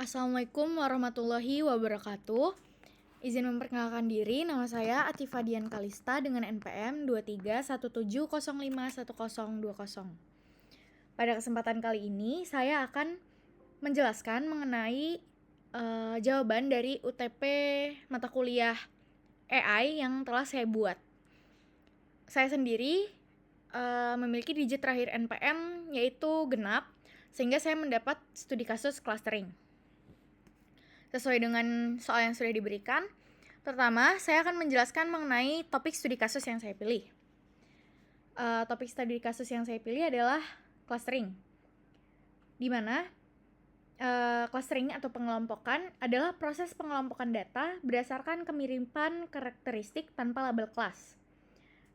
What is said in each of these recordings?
Assalamualaikum warahmatullahi wabarakatuh. Izin memperkenalkan diri, nama saya Atifah Dian Kalista dengan NPM 2317051020. Pada kesempatan kali ini, saya akan menjelaskan mengenai jawaban dari UTP mata kuliah AI yang telah saya buat. Saya sendiri memiliki digit terakhir NPM yaitu genap, sehingga saya mendapat studi kasus clustering. Sesuai dengan soal yang sudah diberikan, pertama, saya akan menjelaskan mengenai topik studi kasus yang saya pilih. Topik studi kasus yang saya pilih adalah clustering, di mana clustering atau pengelompokan adalah proses pengelompokan data berdasarkan kemiripan karakteristik tanpa label kelas.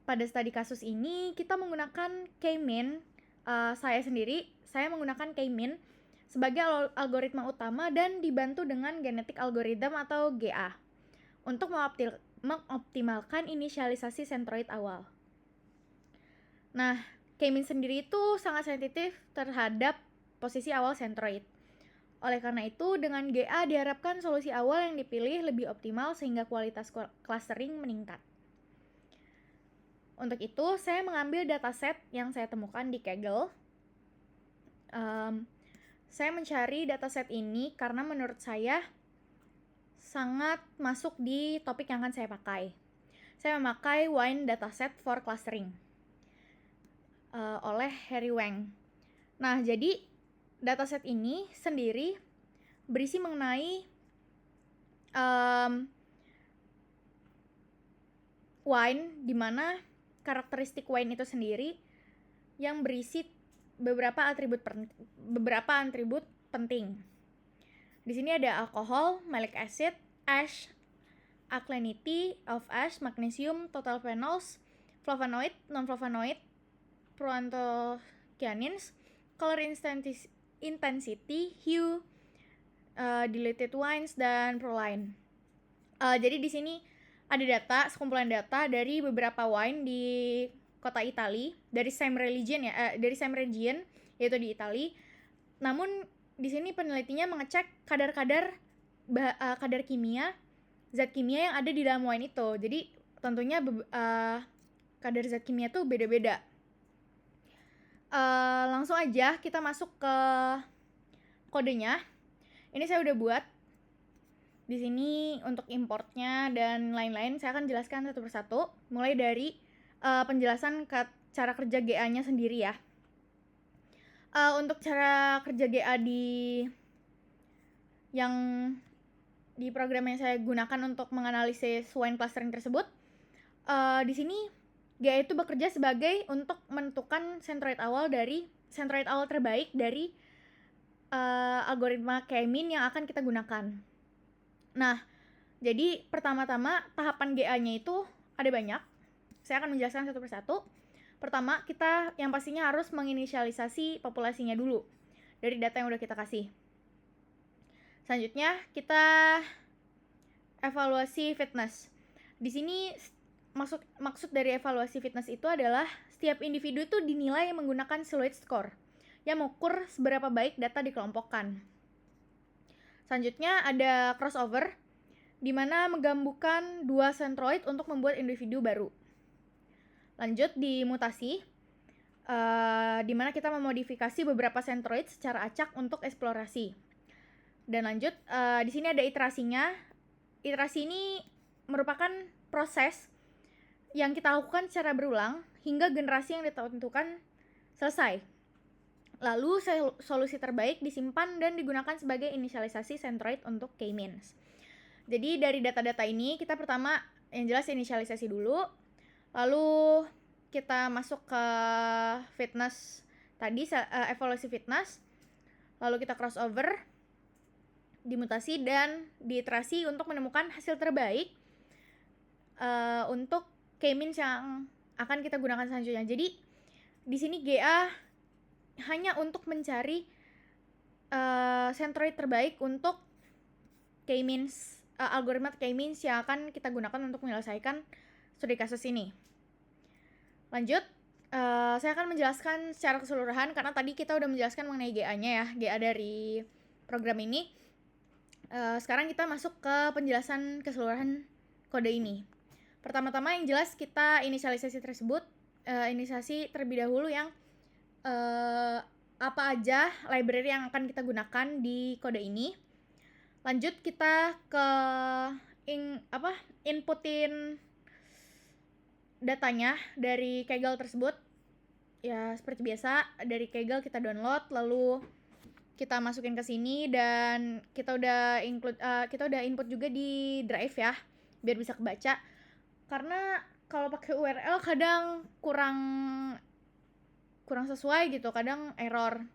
Pada studi kasus ini, kita menggunakan K-mean. Saya menggunakan K-mean sebagai algoritma utama dan dibantu dengan genetic algorithm atau GA untuk mengoptimalkan inisialisasi sentroid awal. Nah, K-mean sendiri itu sangat sensitif terhadap posisi awal sentroid. Oleh karena itu, dengan GA diharapkan solusi awal yang dipilih lebih optimal sehingga kualitas clustering meningkat. Untuk itu, saya mengambil dataset yang saya temukan di Kaggle. Saya mencari dataset ini karena menurut saya sangat masuk di topik yang akan saya pakai. Saya memakai Wine Dataset for Clustering oleh Harry Wang. Nah, jadi dataset ini sendiri berisi mengenai wine, di mana karakteristik wine itu sendiri yang berisi beberapa atribut penting. Di sini ada alkohol, malic acid, ash, alkalinity of ash, magnesium, total phenols, flavonoid, non-flavonoid, proanthocyanins, color intensity, hue, diluted wines, dan proline. Jadi di sini ada sekumpulan data dari beberapa wine di kota Italia, dari same region yaitu di Italia. Namun di sini penelitinya mengecek kadar kimia, zat kimia yang ada di dalam wine itu. Jadi tentunya kadar zat kimia itu beda-beda. Langsung aja kita masuk ke kodenya. Ini saya udah buat. Di sini untuk importnya dan lain-lain saya akan jelaskan satu persatu, mulai dari penjelasan cara kerja GA-nya sendiri ya. Untuk cara kerja GA yang di program yang saya gunakan untuk menganalisis wine clustering tersebut, di sini GA itu bekerja sebagai untuk menentukan sentroid awal terbaik dari algoritma K-mean yang akan kita gunakan. Nah, jadi pertama-tama tahapan GA-nya itu ada banyak. Saya akan menjelaskan satu persatu. Pertama, kita yang pastinya harus menginisialisasi populasinya dulu dari data yang udah kita kasih. Selanjutnya, kita evaluasi fitness. Di sini maksud dari evaluasi fitness itu adalah setiap individu itu dinilai menggunakan silhouette score yang mengukur seberapa baik data dikelompokkan. Selanjutnya ada crossover, di mana menggabungkan dua sentroid untuk membuat individu baru. Lanjut di mutasi, di mana kita memodifikasi beberapa sentroid secara acak untuk eksplorasi. Dan lanjut, di sini ada iterasinya. Iterasi ini merupakan proses yang kita lakukan secara berulang hingga generasi yang ditentukan selesai. Lalu solusi terbaik disimpan dan digunakan sebagai inisialisasi sentroid untuk K-means. Jadi dari data-data ini kita pertama yang jelas inisialisasi dulu, lalu kita masuk ke fitness tadi, evaluasi fitness, lalu kita crossover, dimutasi dan diiterasi untuk menemukan hasil terbaik untuk K-means yang akan kita gunakan selanjutnya. Jadi di sini GA hanya untuk mencari sentroid terbaik untuk K-means, algoritma K-means yang akan kita gunakan untuk menyelesaikan studi kasus ini. Lanjut, saya akan menjelaskan secara keseluruhan karena tadi kita udah menjelaskan mengenai GA-nya ya, GA dari program ini. Sekarang kita masuk ke penjelasan keseluruhan kode ini. Pertama-tama yang jelas kita inisialisasi tersebut, inisialisasi terlebih dahulu yang apa aja library yang akan kita gunakan di kode ini. Lanjut kita ke inputin datanya dari Kaggle tersebut. Ya seperti biasa, dari Kaggle kita download, lalu kita masukin ke sini dan kita udah input juga di Drive ya, biar bisa kebaca. Karena kalau pakai URL kadang kurang sesuai gitu, kadang error.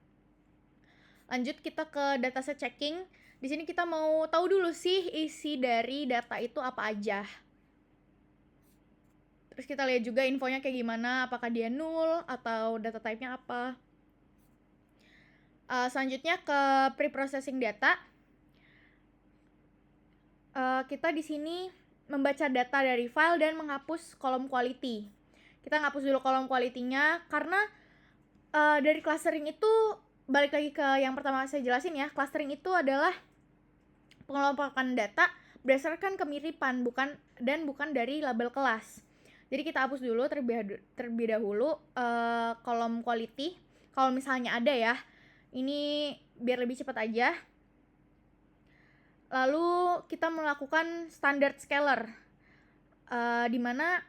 Lanjut kita ke dataset checking. Di sini kita mau tahu dulu sih isi dari data itu apa aja. Terus kita lihat juga infonya kayak gimana, apakah dia null atau data type-nya apa. Selanjutnya ke pre-processing data. Kita di sini membaca data dari file dan menghapus kolom quality. Kita ngapus dulu kolom quality-nya karena dari clustering itu, balik lagi ke yang pertama saya jelasin ya, clustering itu adalah pengelompokan data berdasarkan kemiripan bukan dari label kelas. Jadi kita hapus dulu terlebih dahulu kolom quality kalau misalnya ada ya. Ini biar lebih cepat aja. Lalu kita melakukan standard scaler, di mana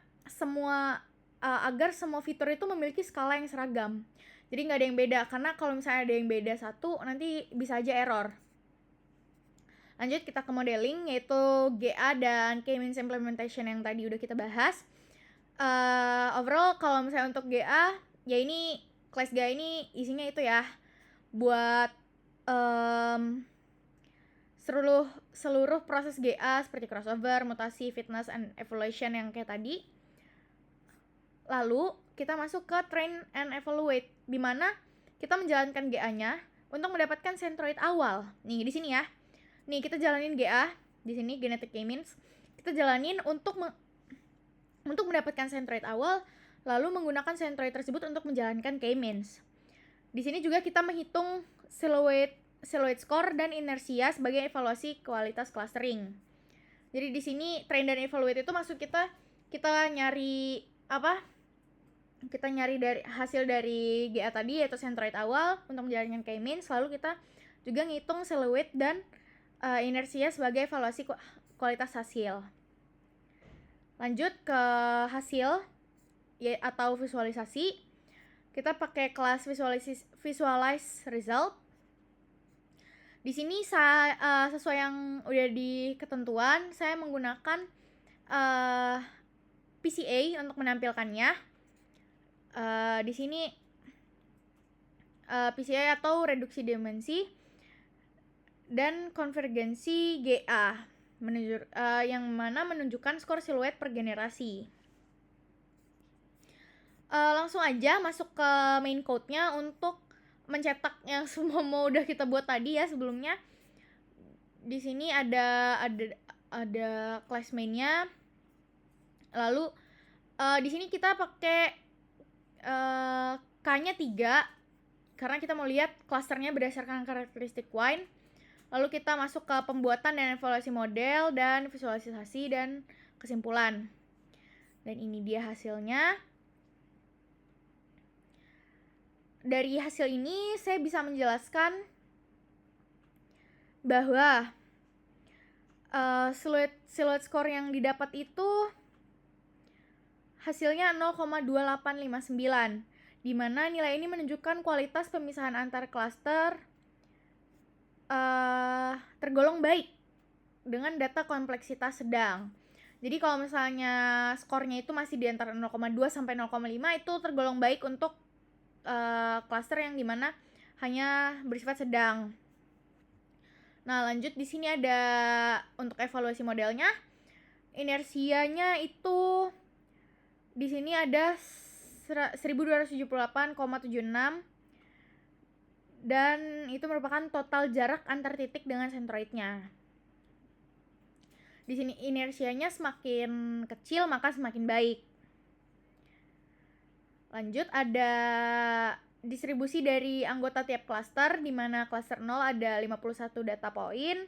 agar semua fitur itu memiliki skala yang seragam. Jadi nggak ada yang beda, karena kalau misalnya ada yang beda satu, nanti bisa aja error. Lanjut kita ke modeling, yaitu GA dan K-means implementation yang tadi udah kita bahas. Overall kalau misalnya untuk GA, ya ini class GA ini isinya itu ya, buat seluruh proses GA seperti crossover, mutasi, fitness, and evaluation yang kayak tadi. Lalu kita masuk ke train and evaluate, di mana kita menjalankan GA-nya untuk mendapatkan centroid awal. Nih di sini ya. Nih kita jalanin GA di sini, genetic K-means. Kita jalanin untuk mendapatkan centroid awal, lalu menggunakan centroid tersebut untuk menjalankan K-means. Di sini juga kita menghitung silhouette score dan inersia sebagai evaluasi kualitas clustering. Jadi di sini train dan evaluate itu maksud kita nyari kita nyari dari hasil dari GA tadi, yaitu centroid awal untuk menjalankan K-means, lalu kita juga ngitung silhouette dan inersia sebagai evaluasi kualitas hasil. Lanjut ke hasil atau visualisasi. Kita pakai kelas visualize result. Di sini sesuai yang udah di ketentuan, saya menggunakan PCA untuk menampilkannya. Di sini PCA atau reduksi dimensi dan konvergensi GA yang mana menunjukkan skor siluet per generasi. Langsung aja masuk ke main code-nya untuk mencetak yang semua mau udah kita buat tadi ya sebelumnya. Di sini ada class main-nya. Lalu di sini kita pakai K-nya 3 karena kita mau lihat klasternya berdasarkan karakteristik wine. Lalu kita masuk ke pembuatan dan evaluasi model dan visualisasi dan kesimpulan. Dan ini dia hasilnya. Dari hasil ini saya bisa menjelaskan bahwa silhouette score yang didapat itu hasilnya 0,2859, di mana nilai ini menunjukkan kualitas pemisahan antar klaster tergolong baik dengan data kompleksitas sedang. Jadi kalau misalnya skornya itu masih di antara 0,2 sampai 0,5 itu tergolong baik untuk klaster yang dimana hanya bersifat sedang. Nah, lanjut di sini ada untuk evaluasi modelnya. Inersianya itu di sini ada 1278,76 dan itu merupakan total jarak antar titik dengan sentroidnya. Di sini inersianya semakin kecil maka semakin baik. Lanjut ada distribusi dari anggota tiap klaster, di mana klaster 0 ada 51 data point,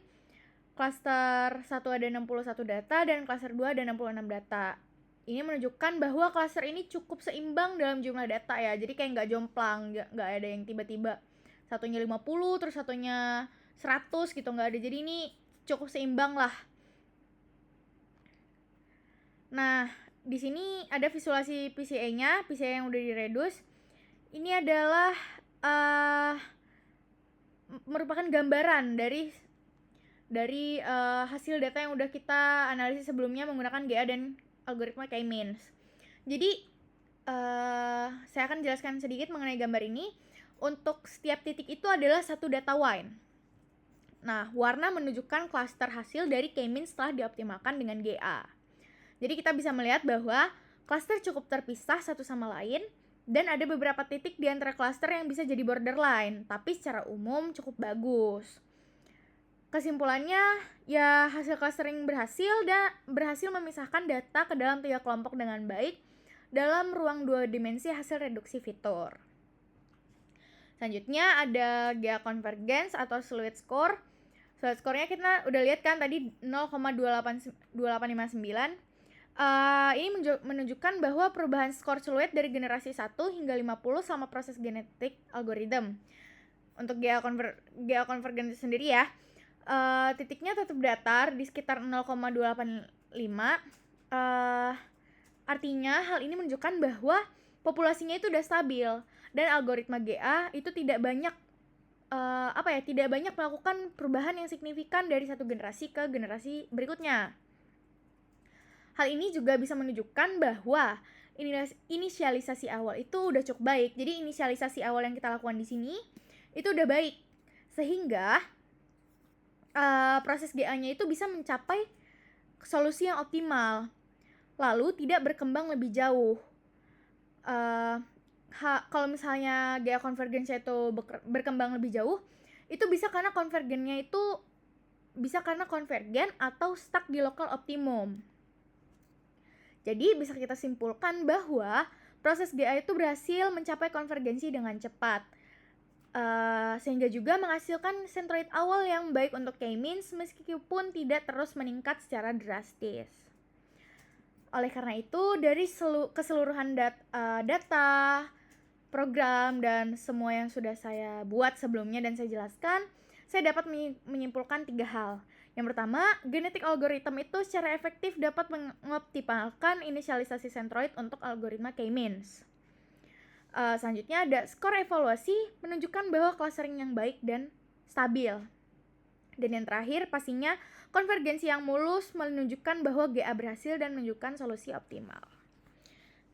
Klaster 1 ada 61 data dan klaster 2 ada 66 data. Ini menunjukkan bahwa klaster ini cukup seimbang dalam jumlah data ya. Jadi kayak nggak jomplang, nggak ada yang tiba-tiba satunya 50 terus satunya 100 gitu, nggak ada. Jadi ini cukup seimbang lah. Nah, di sini ada visualisasi PCA-nya, PCA yang udah direduce. Ini adalah merupakan gambaran dari hasil data yang udah kita analisis sebelumnya menggunakan GA dan algoritma K-means. Jadi saya akan jelaskan sedikit mengenai gambar ini. Untuk setiap titik itu adalah satu data wine. Nah, warna menunjukkan klaster hasil dari K-means setelah dioptimalkan dengan GA. Jadi kita bisa melihat bahwa klaster cukup terpisah satu sama lain dan ada beberapa titik di antara klaster yang bisa jadi borderline, tapi secara umum cukup bagus. Kesimpulannya, ya hasil clustering berhasil memisahkan data ke dalam 3 kelompok dengan baik dalam ruang 2 dimensi hasil reduksi fitur. Selanjutnya ada GA convergence atau silhouette score. Silhouette score-nya kita udah lihat kan tadi 0,2859. Ini menunjukkan bahwa perubahan skor siluet dari generasi 1 hingga 50 selama proses genetik algoritma. Untuk GA convergence sendiri ya, titiknya tetap datar di sekitar 0,285. Artinya hal ini menunjukkan bahwa populasinya itu udah stabil dan algoritma GA itu tidak banyak melakukan perubahan yang signifikan dari satu generasi ke generasi berikutnya. Hal ini juga bisa menunjukkan bahwa inisialisasi awal itu udah cukup baik. Jadi inisialisasi awal yang kita lakukan di sini itu udah baik, sehingga proses GA-nya itu bisa mencapai solusi yang optimal, lalu tidak berkembang lebih jauh. Kalau misalnya GA convergence itu berkembang lebih jauh, itu bisa karena konvergen atau stuck di lokal optimum. Jadi bisa kita simpulkan bahwa proses GA itu berhasil mencapai konvergensi dengan cepat, sehingga juga menghasilkan centroid awal yang baik untuk K-means meskipun tidak terus meningkat secara drastis. Oleh karena itu, dari keseluruhan data, program, dan semua yang sudah saya buat sebelumnya dan saya jelaskan, saya dapat menyimpulkan 3 hal. Yang pertama, genetik algoritma itu secara efektif dapat mengoptimalkan inisialisasi centroid untuk algoritma K-means. Selanjutnya ada skor evaluasi menunjukkan bahwa clustering yang baik dan stabil. Dan yang terakhir, pastinya konvergensi yang mulus menunjukkan bahwa GA berhasil dan menunjukkan solusi optimal.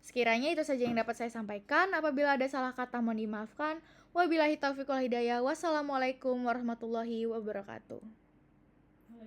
Sekiranya itu saja yang dapat saya sampaikan. Apabila ada salah kata mohon dimaafkan. Wabillahi taufiq wal hidayah. Wassalamualaikum warahmatullahi wabarakatuh.